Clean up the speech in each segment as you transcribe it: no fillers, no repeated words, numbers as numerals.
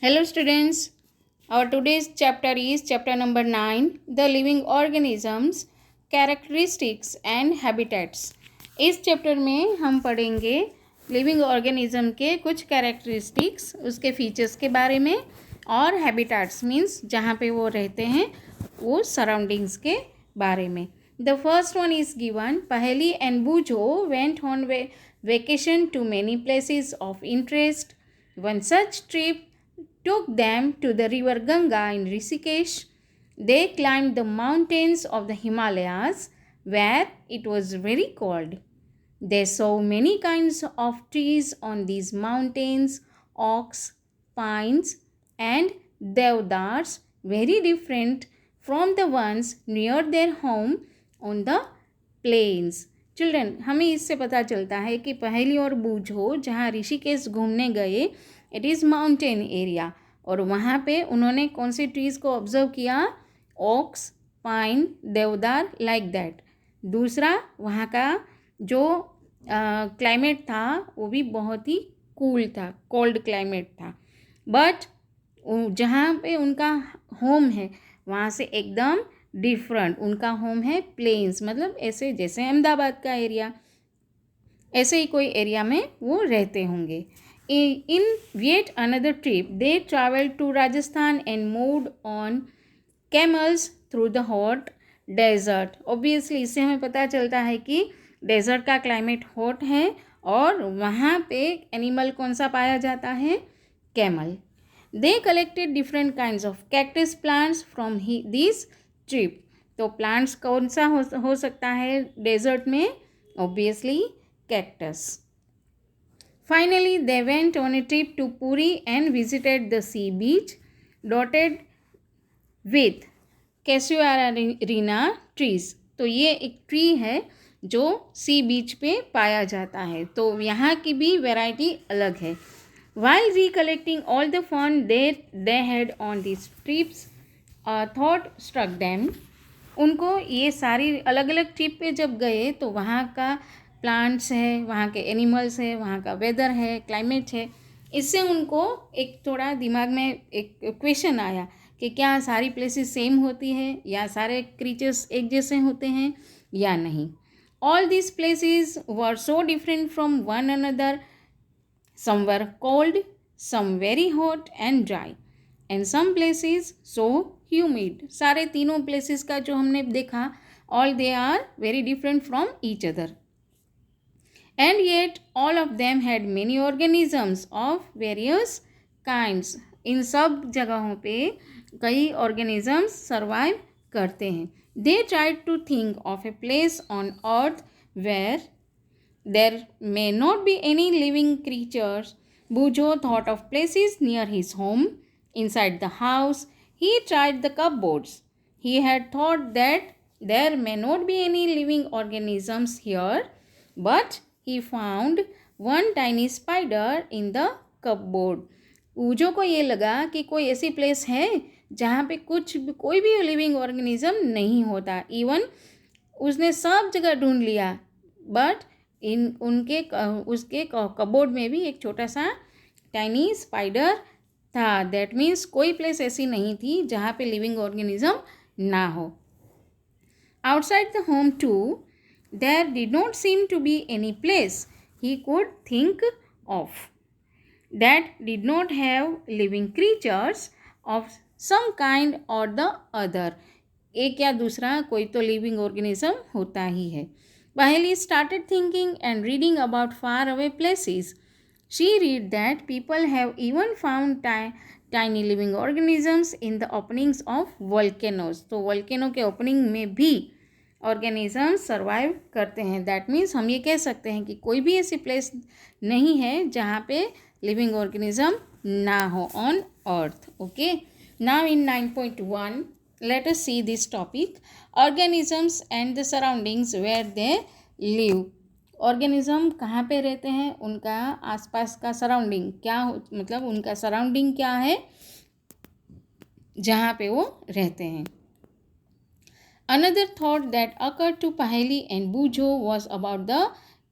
Hello students, our today's chapter is chapter number 9, the living organisms, characteristics and habitats. इस chapter में हम पढ़ेंगे living organism के कुछ कैरेक्टरिस्टिक्स, उसके फीचर्स के बारे में और हैबिटाट्स मीन्स जहाँ पे वो रहते हैं वो सराउंडिंग्स के बारे में. The first one is given, Paheli and Bujo went on vacation to many places of interest. One such trip took them to the river Ganga in Rishikesh. They climbed the mountains of the Himalayas where it was very cold. They saw many kinds of trees on these mountains, oaks, pines, and deodars, very different from the ones near their home on the plains. Children, हमें इससे पता चलता है कि पहेली और बूझो जहाँ ऋषिकेश घूमने गए, इट इज़ माउंटेन एरिया, और वहाँ पे उन्होंने कौन सी ट्रीज़ को ऑब्जर्व किया? ओक्स, पाइन, देवदार, लाइक दैट. दूसरा, वहाँ का जो क्लाइमेट था वो भी बहुत ही कूल था, कोल्ड क्लाइमेट था. बट जहाँ पे उनका होम है वहाँ से एकदम डिफरेंट. उनका होम है प्लेन्स, मतलब ऐसे जैसे अहमदाबाद का एरिया, ऐसे ही कोई एरिया में वो रहते होंगे. In yet another trip, they traveled to Rajasthan and moved on camels through the hot desert. Obviously, इससे हमें पता चलता है कि डेजर्ट का क्लाइमेट हॉट है और वहाँ पे एनिमल कौन सा पाया जाता है? Camel. They collected different kinds of cactus plants from this trip. तो प्लांट्स कौन सा हो सकता है डेजर्ट में? Obviously, cactus. Finally, they went on a trip to Puri and visited the sea beach dotted with casuarina trees. तो ये एक ट्री है जो सी बीच पे पाया जाता है, तो यहाँ की भी वैरायटी अलग है. While recollecting all the fun they had on these trips, a thought struck them. उनको ये सारी अलग अलग ट्रिप पे जब गए तो वहाँ का प्लांट्स है, वहाँ के एनिमल्स है, वहाँ का वेदर है, क्लाइमेट है, इससे उनको एक थोड़ा दिमाग में एक क्वेश्चन आया कि क्या सारी प्लेसेस सेम होती है या सारे क्रीचर्स एक जैसे होते हैं या नहीं. All this places were so different from one another. Some were cold, some very hot and dry, and some places so humid. सारे तीनों प्लेसेस का जो हमने देखा, all they are very different from each other. And yet all of them had many organisms of various kinds. इन सब जगहों पे कई organisms survive करते हैं. They tried to think of a place on earth where there may not be any living creatures. Bujo thought of places near his home. Inside the house, he tried the cupboards. He had thought that there may not be any living organisms here, but he found one tiny spider in the cupboard. ऊजो को ये लगा कि कोई ऐसी place है जहाँ पे कोई भी लिविंग ऑर्गेनिज्म नहीं होता. इवन उसने सब जगह ढूंढ लिया, बट उसके कबोर्ड में भी एक छोटा सा टाइनी स्पाइडर था. दैट मीन्स कोई प्लेस ऐसी नहीं थी जहाँ पे लिविंग ऑर्गेनिज्म ना हो. Outside the home too, there did not seem to be any place he could think of that did not have living creatures of some kind or the other. एक या दूसरा कोई तो लिविंग ऑर्गेनिज्म होता ही है. Paheli started thinking and reading about far away places. She read that people have even found tiny living organisms in the openings of volcanoes. तो volcano के opening में भी ऑर्गेनिज्म सर्वाइव करते हैं. दैट मीन्स हम ये कह सकते हैं कि कोई भी ऐसी प्लेस नहीं है जहाँ पे लिविंग ऑर्गेनिज्म ना हो on earth. Okay, now in 9.1 let us see this topic, organisms and the surroundings where they live. Organism कहाँ पे रहते हैं, उनका आसपास का सराउंडिंग क्या मतलब उनका सराउंडिंग क्या है जहाँ पे वो रहते हैं. Another thought that occurred to Paheli and Bujo was about the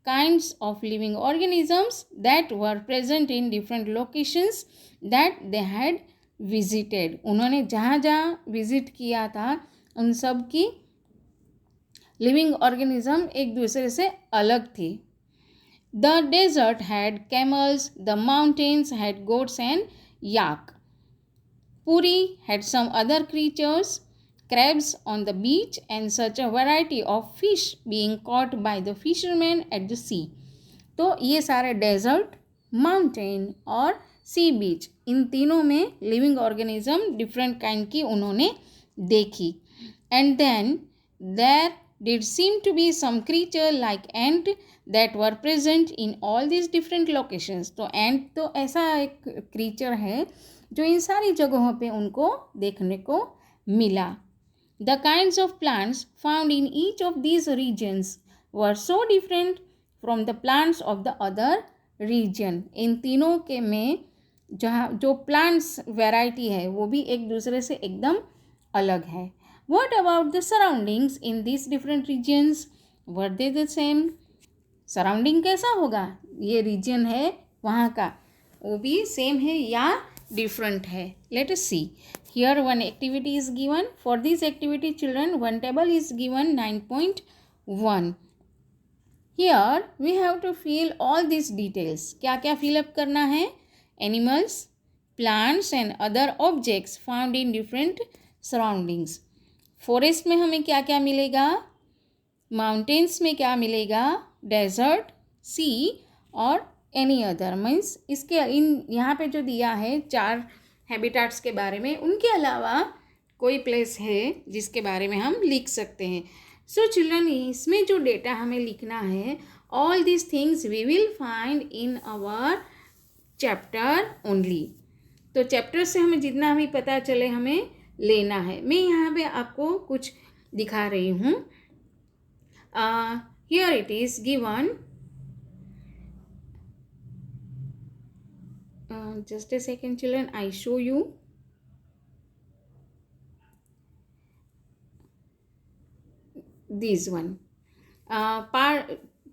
kinds of living organisms that were present in different locations that they had visited. उन्होंने जहाँ जहाँ विजिट किया था उन सब की लिविंग ऑर्गेनिज्म एक दूसरे से अलग थी. The desert had camels, the mountains had goats and yak. Puri had some other creatures, crabs on the beach and such a variety of fish being caught by the fishermen at the sea. तो ये सारे desert, mountain और सी बीच, इन तीनों में living organism different kind की उन्होंने देखी. And then there did seem to be some creature like ant that were present in all these different locations. तो ant तो ऐसा एक क्रीचर है जो इन सारी जगहों पे उनको देखने को मिला. The kinds of plants found in each of these regions were so different from the plants of the other region. इन तीनों के में जहाँ जो प्लांट्स वैरायटी है वो भी एक दूसरे से एकदम अलग है. What about the surroundings in these different regions? Were they the same? Surrounding कैसा होगा? ये region है वहाँ का, वो भी same है या different है? Let us see. Here one activity is given. For this activity children, one table is given 9.1. Here we have to fill all these details. क्या क्या fill up करना है? Animals, plants and other objects found in different surroundings. Forest में हमें क्या क्या मिलेगा, mountains में क्या मिलेगा, डेजर्ट, सी और एनी अदर. मीन्स इसके इन यहाँ पे जो दिया है 4 हैबिटाट्स के बारे में, उनके अलावा कोई प्लेस है जिसके बारे में हम लिख सकते हैं. सो चिल्ड्रन, इसमें जो डेटा हमें लिखना है, all this things we will find in our chapter only. तो चैप्टर से हमें जितना हमें पता चले हमें लेना है. मैं यहाँ पे आपको कुछ दिखा रही हूँ. Here it is given. Just a second children, I show you. This one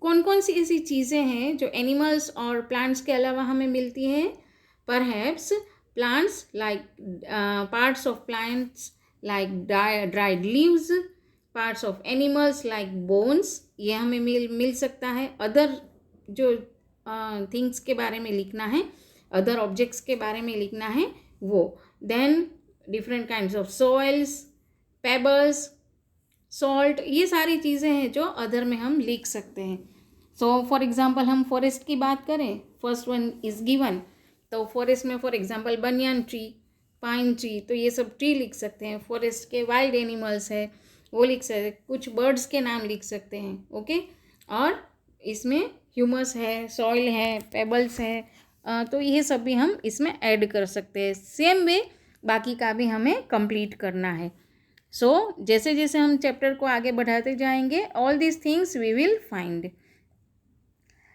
कौन कौन सी ऐसी चीज़ें हैं जो एनिमल्स और प्लांट्स के अलावा हमें मिलती हैं. Perhaps plants like parts of plants like dried leaves, parts of animals like bones, ये हमें मिल सकता है. अदर जो थिंग्स के बारे में लिखना है, अदर ऑब्जेक्ट्स के बारे में लिखना है वो. Then different kinds of soils, pebbles, salt, ये सारी चीज़ें हैं जो अदर में हम लिख सकते हैं. सो फॉर एग्जांपल हम फॉरेस्ट की बात करें, फर्स्ट वन इज गिवन. तो फॉरेस्ट में for example banyan tree, pine tree, तो ये सब ट्री लिख सकते हैं. फॉरेस्ट के वाइल्ड एनिमल्स है वो लिख सकते हैं, कुछ बर्ड्स के नाम लिख सकते हैं. ओके. और इसमें ह्यूमस है, सॉइल है, पेबल्स है, तो ये सब भी हम इसमें ऐड कर सकते हैं. सेम वे बाकी का भी हमें कंप्लीट करना है. सो जैसे जैसे हम चैप्टर को आगे बढ़ाते जाएंगे, all this things we will find.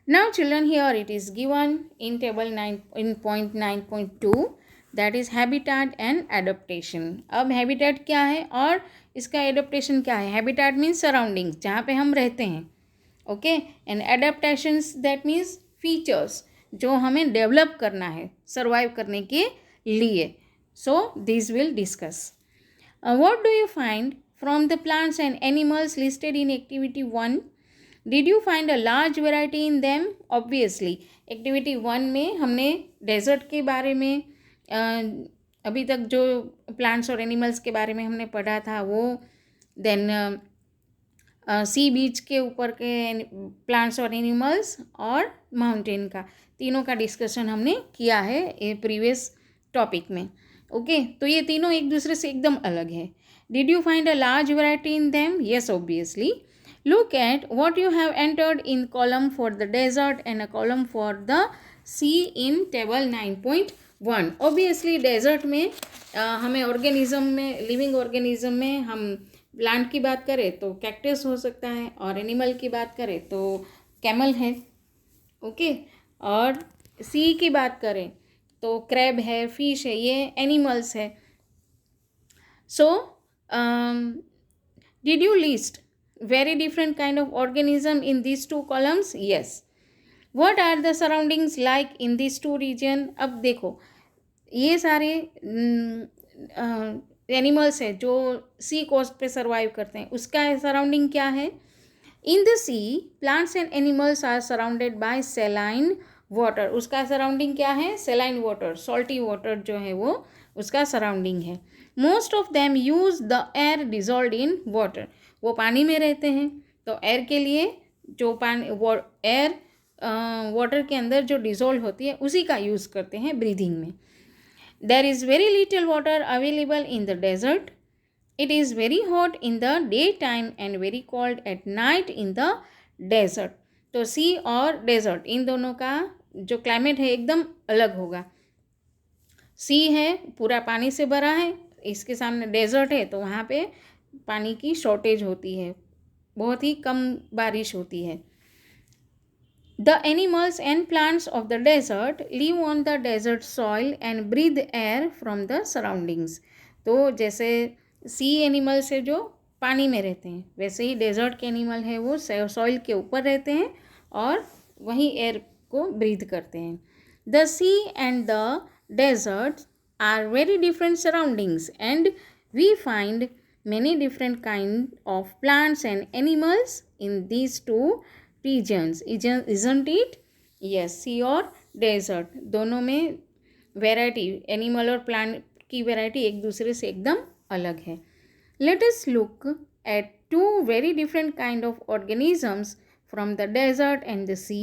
Now children, here it is given in table 9 in point 9.2, that is habitat and adaptation. अब habitat क्या है और इसका adaptation क्या है. habitat means surroundings, जहाँ पे हम रहते हैं. okay, and adaptations that means features जो हमें develop करना है survive करने के लिए. so these will discuss. What do you find from the plants and animals listed in activity 1? Did you find a large variety in them? Obviously, activity 1 में हमने desert के बारे में अभी तक जो प्लांट्स और एनिमल्स के बारे में हमने पढ़ा था वो, देन सी बीच के ऊपर के प्लांट्स और एनिमल्स और माउंटेन का, तीनों का डिस्कशन हमने किया है ये प्रीवियस टॉपिक में. ओके. तो ये तीनों एक दूसरे से एकदम अलग है. Did you find a large variety in them? Yes, obviously. Look at what you have entered in column for the desert and a column for the sea in table 9.1. Obviously desert में हमें organism में, living organism में हम plant की बात करें तो cactus हो सकता है, और एनिमल की बात करें तो कैमल है. ओके. और सी की बात करें तो क्रैब है, फिश है, ये एनिमल्स है. So did you list very different kind of organism in these two columns? Yes. What are the surroundings like in these two region? अब देखो ये सारे एनिमल्स है जो सी कोस्ट पे सर्वाइव करते हैं, उसका सराउंडिंग क्या है? In the sea plants and animals are surrounded by saline water. उसका सराउंडिंग क्या है? सेलाइन वाटर, सॉल्टी वाटर जो है वो उसका सराउंडिंग है. Most of them use the air dissolve in water. वो पानी में रहते हैं तो एयर के लिए जो पानी एयर वाटर के अंदर जो डिजॉल्व होती है उसी का यूज़ करते हैं ब्रीदिंग में. There is very little water available in the desert. It is very hot in the day time and very cold at night in the desert. तो सी और डेजर्ट इन दोनों का जो क्लाइमेट है एकदम अलग होगा. सी है पूरा पानी से भरा है, इसके सामने डेजर्ट है तो वहाँ पे पानी की शॉर्टेज होती है, बहुत ही कम बारिश होती है. The animals and plants of the desert live on the desert soil and breathe air from the surroundings. तो जैसे सी एनिमल्स है जो पानी में रहते हैं, वैसे ही डेजर्ट के एनिमल है वो सॉइल के ऊपर रहते हैं और वहीं एयर को ब्रीथ करते हैं. The sea and the desert are very different surroundings and we find many different kind of plants and animals in these two regions, isn't it? Yes, sea और डेजर्ट दोनों में वैरायटी, एनिमल और plant की variety एक दूसरे से एकदम अलग है. Let us look at two very different kind of organisms from the desert and the sea,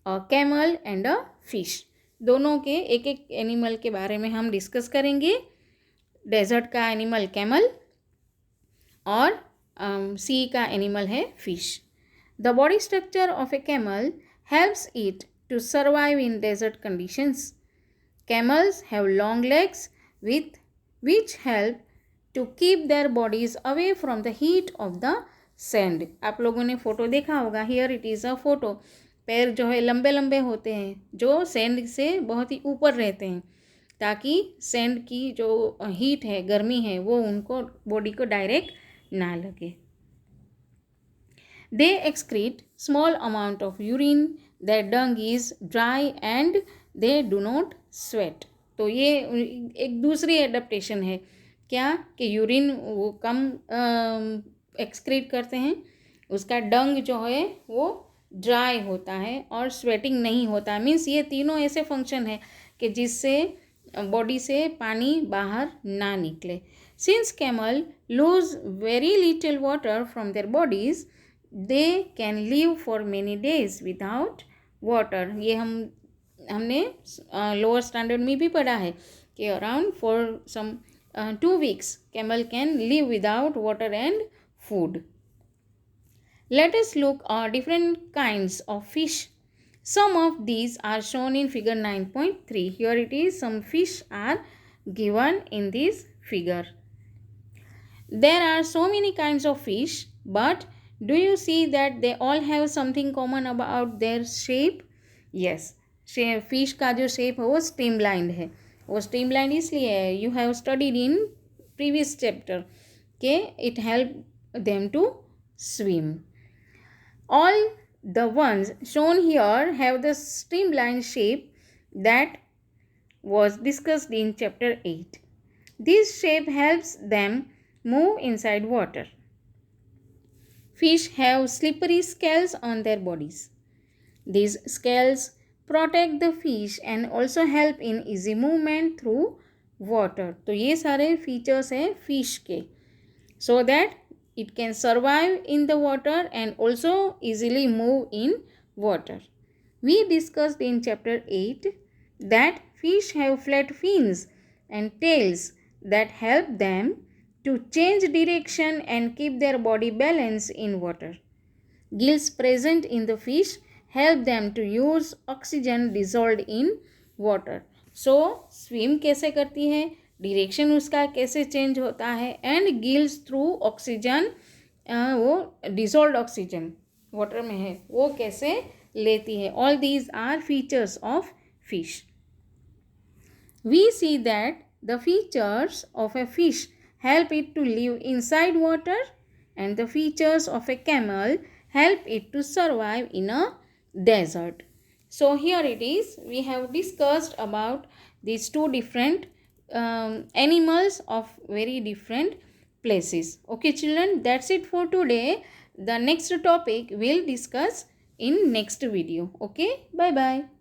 a camel and a fish. दोनों के एक एक एनिमल के बारे में हम डिस्कस करेंगे. डेजर्ट का एनिमल कैमल और सी का एनिमल है fish. The body structure of a camel helps it to survive in desert conditions. Camels have long legs which help to keep their bodies away from the heat of the sand. आप लोगों ने photo देखा होगा. Here it is a photo. पैर जो है लंबे लंबे होते हैं जो सैंड से बहुत ही ऊपर रहते हैं ताकि सैंड की जो हीट है, गर्मी है, वो उनको बॉडी को डायरेक्ट ना लगे. They excrete small amount of urine. Their dung is dry and they do not sweat. तो ये एक दूसरी एडेप्टेशन है क्या कि यूरिन वो कम एक्सक्रीट करते हैं, उसका डंग जो है वो ड्राई होता है और स्वेटिंग नहीं होता है. मीन्स ये तीनों ऐसे फंक्शन है कि जिससे बॉडी से पानी बाहर ना निकले. Since camel lose very little water from their bodies they can live for many days without water. ये हमने लोअर स्टैंडर्ड में भी पढ़ा है कि around for some 2 weeks camel can live without water and food. Let us look at different kinds of fish. Some of these are shown in figure 9.3. Here it is, some fish are given in this figure. There are so many kinds of fish, but do you see that they all have something common about their shape? Yes, fish का जो shape है वो streamlined है. वो streamlined इसलिए है, you have studied in previous chapter कि it help them to swim. All the ones shown here have the streamlined shape that was discussed in chapter 8. This shape helps them move inside water. Fish have slippery scales on their bodies. These scales protect the fish and also help in easy movement through water. तो ये सारे features हैं fish के, so that it can survive in the water and also easily move in water. We discussed in chapter 8 that fish have flat fins and tails that help them to change direction and keep their body balance in water. Gills present in the fish help them to use oxygen dissolved in water. So swim कैसे करती है, direction उसका कैसे change होता है, and gills through oxygen, वो dissolved oxygen water में है वो कैसे लेती है. All these are features of fish. We see that the features of a fish help it to live inside water and the features of a camel help it to survive in a desert. So here it is. We have discussed about these two different animals of very different places. Okay children, that's it for today. The next topic we'll discuss in next video. Okay, bye bye.